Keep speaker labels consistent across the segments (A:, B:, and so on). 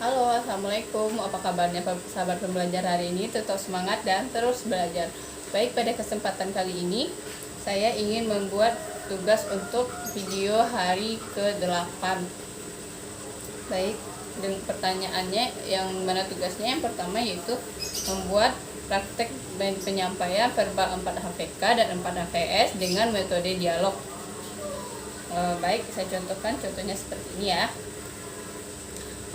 A: Halo, assalamualaikum. Apa kabarnya sahabat pembelajar hari ini? Tetap semangat dan terus belajar. Baik, pada kesempatan kali ini saya ingin membuat tugas untuk video hari ke-8. Baik, dengan pertanyaannya yang mana tugasnya yang pertama yaitu membuat praktek penyampaian verbal 4HPK dan 4HVS dengan metode dialog. Baik, saya contohkan contohnya seperti ini ya.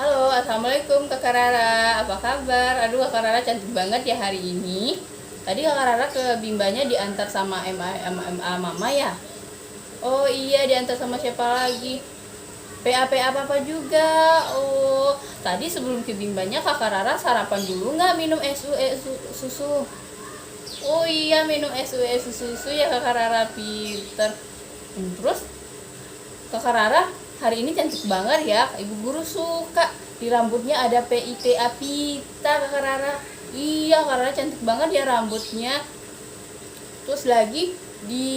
A: Halo, assalamualaikum Kakak Rara, apa kabar? Aduh, Kakak Rara cantik banget ya hari ini. Tadi Kakak Rara ke bimbanya diantar sama MA Mama ya? Oh iya, diantar sama siapa lagi? PA apa juga. Oh, tadi sebelum ke bimbanya Kakak Rara sarapan dulu nggak minum susu? Oh iya, minum susu ya Kakak Rara, pinter. Terus Kakak Rara hari ini cantik banget ya, ibu guru suka. Di rambutnya ada PITA pita Kakak Rara. Iya, Kakak Rara cantik banget ya rambutnya. Terus lagi di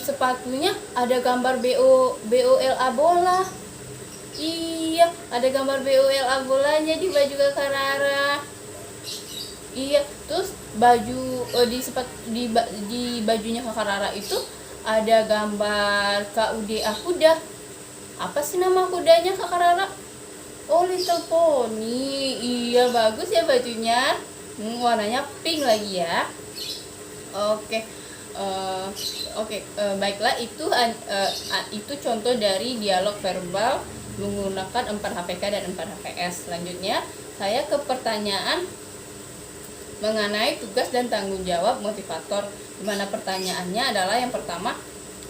A: sepatunya ada gambar BOLA bola. Iya, ada gambar BOLA bolanya di baju Kakak Rara. Iya, terus baju di bajunya Kakak Rara itu ada gambar KUDA kuda. Apa sih nama kudanya Kakak Rara? Oh, Little Pony. Iya, bagus ya bajunya. Warnanya pink lagi ya. Oke. Baiklah, itu contoh dari dialog verbal menggunakan 4HPK dan 4HVS. Selanjutnya, saya ke pertanyaan mengenai tugas dan tanggung jawab motivator. Di mana pertanyaannya adalah yang pertama,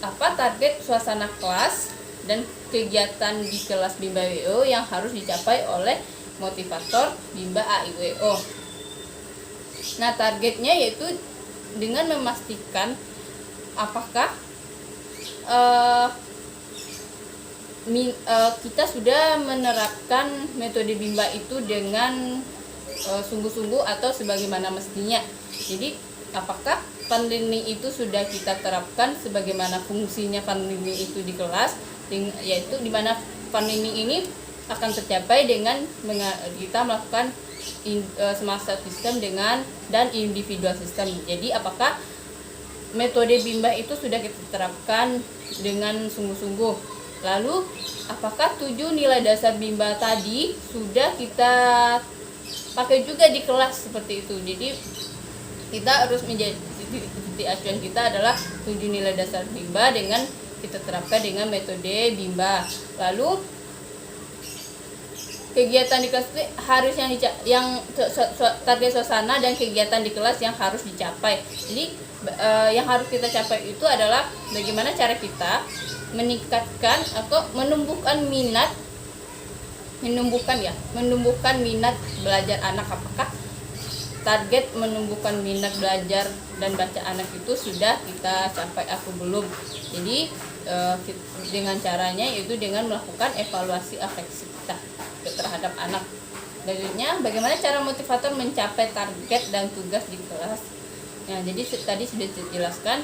A: apa target suasana kelas dan kegiatan di kelas Bimba WO yang harus dicapai oleh motivator Bimba AIWO. Nah, targetnya yaitu dengan memastikan apakah kita sudah menerapkan metode Bimba itu dengan sungguh-sungguh atau sebagaimana mestinya. Jadi, apakah fun learning itu sudah kita terapkan sebagaimana fungsinya fun learning itu di kelas, yaitu di mana fun learning ini akan tercapai dengan kita melakukan smart system dan individual system. Jadi apakah metode Bimba itu sudah kita terapkan dengan sungguh-sungguh. Lalu apakah 7 nilai dasar Bimba tadi sudah kita pakai juga di kelas seperti itu. Jadi kita harus menjadi titik acuan kita adalah 7 nilai dasar Bimba dengan kita terapkan dengan metode Bimba. Lalu kegiatan di kelas itu harus yang target suasana dan kegiatan di kelas yang harus dicapai. Jadi yang harus kita capai itu adalah bagaimana cara kita meningkatkan atau menumbuhkan minat belajar anak. Apakah target menumbuhkan minat belajar dan baca anak itu sudah kita capai atau belum? Jadi dengan caranya yaitu dengan melakukan evaluasi afeksi kita terhadap anak. Selanjutnya, bagaimana cara motivator mencapai target dan tugas di kelas? Nah, jadi tadi sudah dijelaskan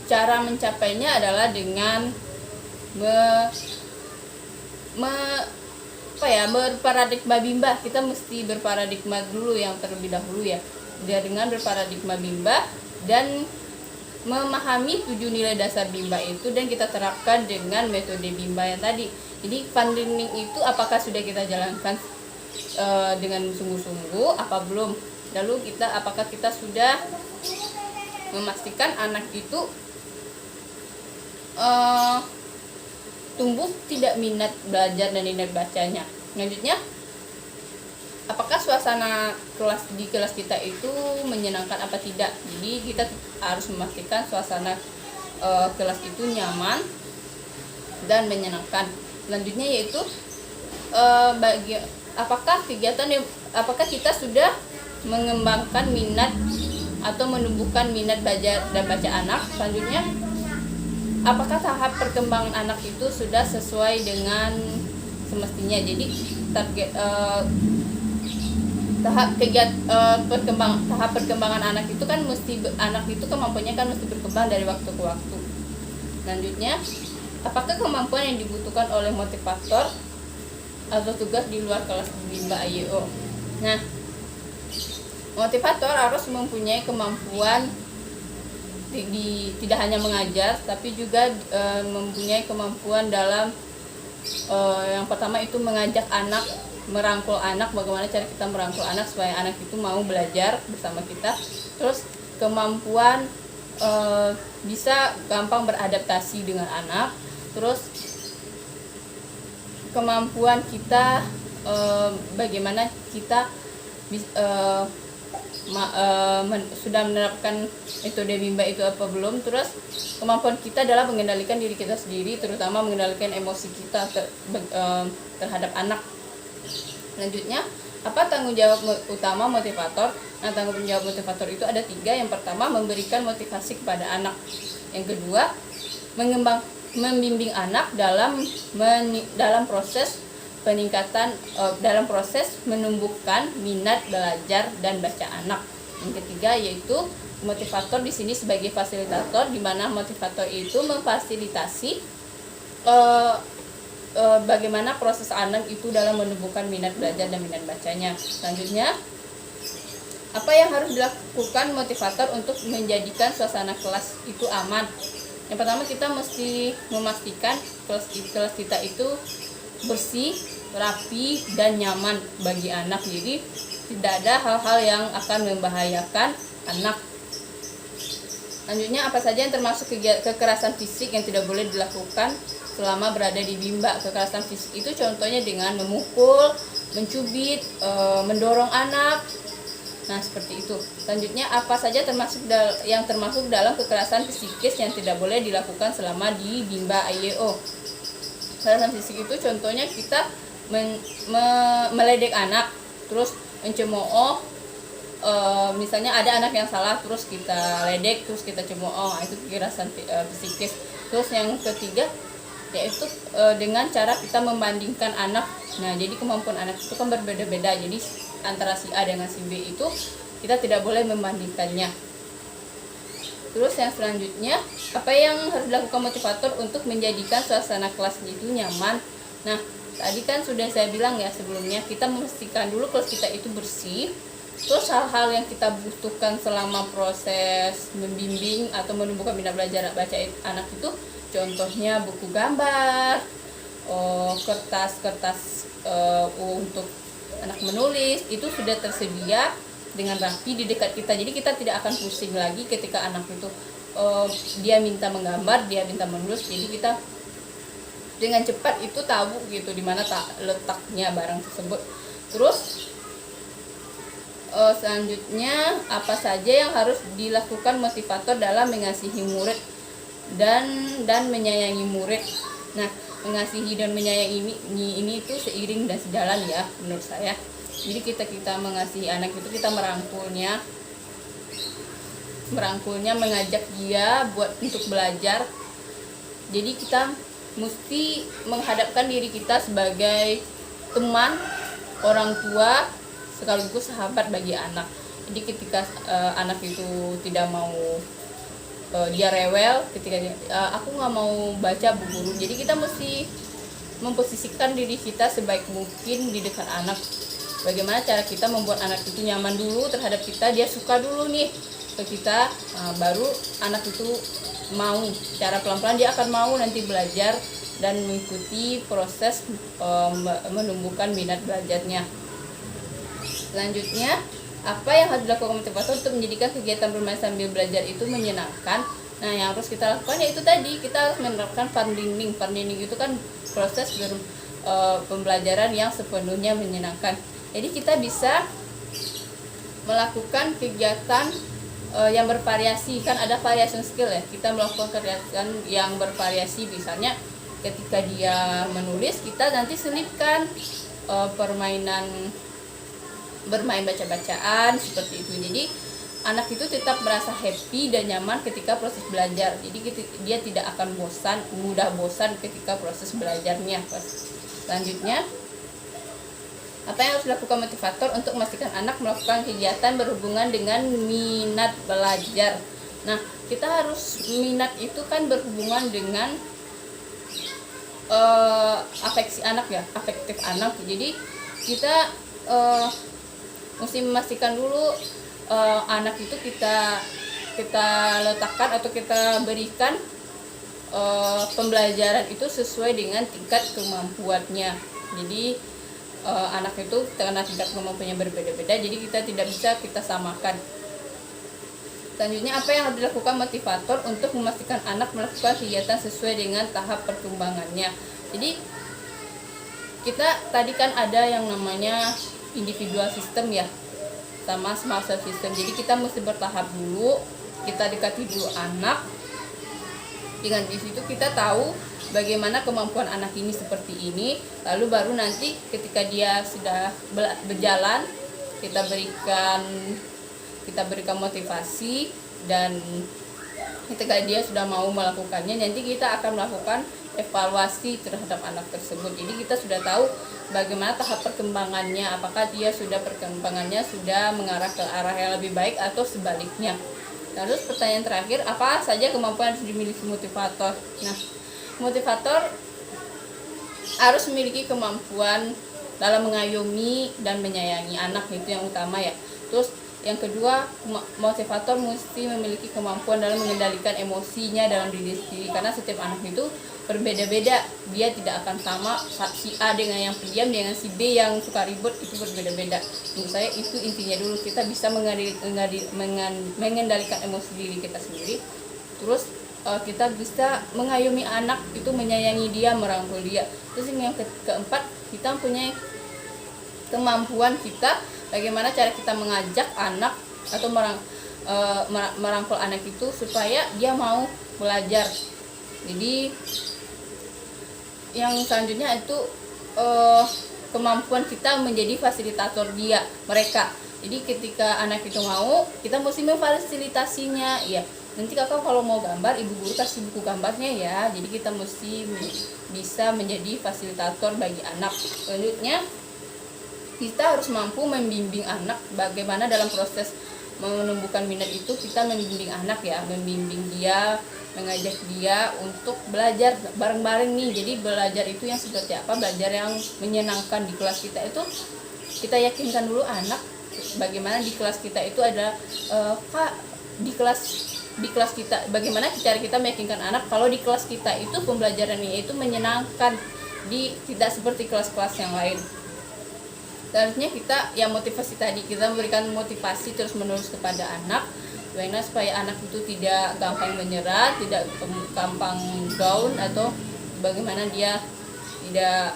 A: cara mencapainya adalah dengan berparadigma Bimba. Kita mesti berparadigma dulu yang terlebih dahulu ya. Dengan berparadigma Bimba dan memahami 7 nilai dasar Bimba itu dan kita terapkan dengan metode Bimba yang tadi. Jadi fun learning itu apakah sudah kita jalankan dengan sungguh-sungguh apa belum? Lalu apakah kita sudah memastikan anak itu tumbuh tidak minat belajar dan minat bacanya. Selanjutnya, apakah suasana di kelas kita itu menyenangkan apa tidak? Jadi kita harus memastikan suasana kelas itu nyaman dan menyenangkan. Selanjutnya yaitu apakah kita sudah mengembangkan minat atau menumbuhkan minat belajar dan baca anak. Selanjutnya, apakah tahap perkembangan anak itu sudah sesuai dengan semestinya? Jadi tahap perkembangan anak itu kan anak itu kemampuannya kan mesti berkembang dari waktu ke waktu. Selanjutnya, apakah kemampuan yang dibutuhkan oleh motivator atau tugas di luar kelas bimbel AYO. Nah, motivator harus mempunyai kemampuan tidak hanya mengajar, tapi juga mempunyai kemampuan dalam yang pertama itu mengajak anak, merangkul anak, bagaimana cara kita merangkul anak supaya anak itu mau belajar bersama kita. Terus kemampuan bisa gampang beradaptasi dengan anak. Terus kemampuan kita bagaimana kita sudah menerapkan metode Bimba itu apa belum. Terus kemampuan kita dalam mengendalikan diri kita sendiri, terutama mengendalikan emosi kita terhadap anak. Selanjutnya, apa tanggung jawab utama motivator? Nah, tanggung jawab motivator itu ada 3. Yang pertama, memberikan motivasi kepada anak. Yang kedua, membimbing anak dalam proses peningkatan, dalam proses menumbuhkan minat belajar dan baca anak. Yang ketiga yaitu motivator di sini sebagai fasilitator, di mana motivator itu memfasilitasi bagaimana proses anak itu dalam menumbuhkan minat belajar dan minat bacanya. Selanjutnya, apa yang harus dilakukan motivator untuk menjadikan suasana kelas itu aman? Yang pertama, kita mesti memastikan kelas kita itu bersih, rapi, dan nyaman bagi anak. Jadi tidak ada hal-hal yang akan membahayakan anak. Selanjutnya, apa saja yang termasuk kekerasan fisik yang tidak boleh dilakukan selama berada di Bimba? Kekerasan fisik itu contohnya dengan memukul, mencubit, mendorong anak. Nah, seperti itu. Selanjutnya, apa saja yang termasuk dalam kekerasan psikis yang tidak boleh dilakukan selama di Bimba AYO? Kekerasan fisik itu contohnya kita meledek anak, terus mencemooh. Misalnya ada anak yang salah, terus kita ledek, terus kita cemooh. Itu kekerasan psikis. Terus yang ketiga yaitu dengan cara kita membandingkan anak. Nah, jadi kemampuan anak itu kan berbeda-beda. Jadi antara si A dengan si B itu kita tidak boleh membandingkannya. Terus yang selanjutnya, apa yang harus dilakukan motivator untuk menjadikan suasana kelas itu nyaman? Nah, tadi kan sudah saya bilang ya sebelumnya, kita memastikan dulu kelas kita itu bersih. Terus hal-hal yang kita butuhkan selama proses membimbing atau menumbuhkan minat belajar baca anak itu, contohnya buku gambar, kertas-kertas untuk anak menulis, itu sudah tersedia dengan rapi di dekat kita. Jadi kita tidak akan pusing lagi ketika anak itu dia minta menggambar, dia minta menulis. Jadi kita dengan cepat itu tahu gitu di mana letaknya barang tersebut. Terus selanjutnya, apa saja yang harus dilakukan motivator dalam mengasihi murid dan menyayangi murid? Nah, mengasihi dan menyayangi ini itu seiring dan sejalan ya menurut saya. Jadi kita mengasihi anak itu kita merangkulnya, mengajak dia untuk belajar. Jadi kita mesti menghadapkan diri kita sebagai teman, orang tua, sekaligus sahabat bagi anak. Jadi ketika anak itu tidak mau, dia rewel, ketika aku nggak mau baca Bu Guru. Jadi kita mesti memposisikan diri kita sebaik mungkin di dekat anak. Bagaimana cara kita membuat anak itu nyaman dulu terhadap kita, dia suka dulu nih ke kita, baru anak itu mau. Cara pelan-pelan dia akan mau nanti belajar dan mengikuti proses menumbuhkan minat belajarnya. Selanjutnya, apa yang harus dilakukan motivator untuk menjadikan kegiatan bermain sambil belajar itu menyenangkan? Nah, yang harus kita lakukan yaitu tadi, kita harus menerapkan fun learning. Fun learning itu kan proses pembelajaran yang sepenuhnya menyenangkan. Jadi kita bisa melakukan kegiatan yang bervariasi. Kan ada variation skill ya, kita melakukan kegiatan yang bervariasi. Misalnya ketika dia menulis, kita nanti selipkan bermain baca-bacaan seperti itu. Jadi anak itu tetap merasa happy dan nyaman ketika proses belajar. Jadi dia tidak akan mudah bosan ketika proses belajarnya. Selanjutnya, apa yang harus dilakukan motivator untuk memastikan anak melakukan kegiatan berhubungan dengan minat belajar? Nah, kita harus, minat itu kan berhubungan dengan afeksi anak ya, afektif anak. Jadi kita mesti memastikan dulu anak itu kita letakkan atau kita berikan pembelajaran itu sesuai dengan tingkat kemampuannya. Jadi anak itu karena tingkat kemampuannya berbeda-beda, jadi kita tidak bisa kita samakan. Selanjutnya, apa yang harus dilakukan motivator untuk memastikan anak melakukan kegiatan sesuai dengan tahap perkembangannya. Jadi kita tadi kan ada yang namanya individual system ya, sama smart system. Jadi kita mesti bertahap dulu, kita dekati dulu anak. Dengan di situ kita tahu bagaimana kemampuan anak ini seperti ini, lalu baru nanti ketika dia sudah berjalan, kita berikan motivasi, dan ketika dia sudah mau melakukannya, nanti kita akan melakukan evaluasi terhadap anak tersebut. Jadi kita sudah tahu bagaimana tahap perkembangannya, apakah dia perkembangannya sudah mengarah ke arah yang lebih baik atau sebaliknya. Terus pertanyaan terakhir, apa saja kemampuan yang harus dimiliki motivator? Nah, motivator harus memiliki kemampuan dalam mengayomi dan menyayangi anak, itu yang utama ya. Terus yang kedua, motivator mesti memiliki kemampuan dalam mengendalikan emosinya dalam diri sendiri, karena setiap anak itu berbeda-beda. Dia tidak akan sama, si A dengan yang pendiam dengan si B yang suka ribut, itu berbeda-beda. Menurut saya itu intinya dulu, kita bisa mengendalikan emosi diri kita sendiri. Terus kita bisa mengayomi anak, itu menyayangi dia, merangkul dia. Terus yang keempat, kita punya kemampuan kita bagaimana cara kita mengajak anak atau merangkul anak itu supaya dia mau belajar. Jadi yang selanjutnya itu kemampuan kita menjadi fasilitator mereka. Jadi ketika anak itu mau, kita mesti memfasilitasinya ya. Nanti kakak kalau mau gambar, ibu guru kasih buku gambarnya ya. Jadi kita mesti bisa menjadi fasilitator bagi anak. Selanjutnya, kita harus mampu membimbing anak. Bagaimana dalam proses menumbuhkan minat itu, kita membimbing anak ya, membimbing dia, mengajak dia untuk belajar bareng-bareng nih. Jadi belajar itu yang seperti apa? Belajar yang menyenangkan. Di kelas kita itu kita yakinkan dulu anak bagaimana di kelas kita itu ada Kak, di kelas kita bagaimana cara kita meyakinkan anak kalau di kelas kita itu pembelajarannya itu menyenangkan, tidak seperti kelas-kelas yang lain. Selanjutnya kita yang motivasi tadi, kita memberikan motivasi terus menerus kepada anak, bagaimana supaya anak itu tidak gampang menyerah, tidak gampang down, atau bagaimana dia tidak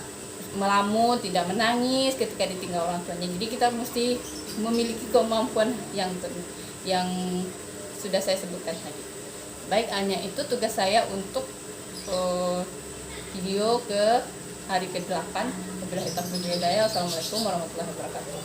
A: melamun, tidak menangis ketika ditinggal orang tuanya. Jadi kita mesti memiliki kemampuan yang sudah saya sebutkan tadi. Baik, hanya itu tugas saya untuk video ke hari ke-8. Wabillahi taufiq wal hidayah. Wassalamualaikum warahmatullahi wabarakatuh.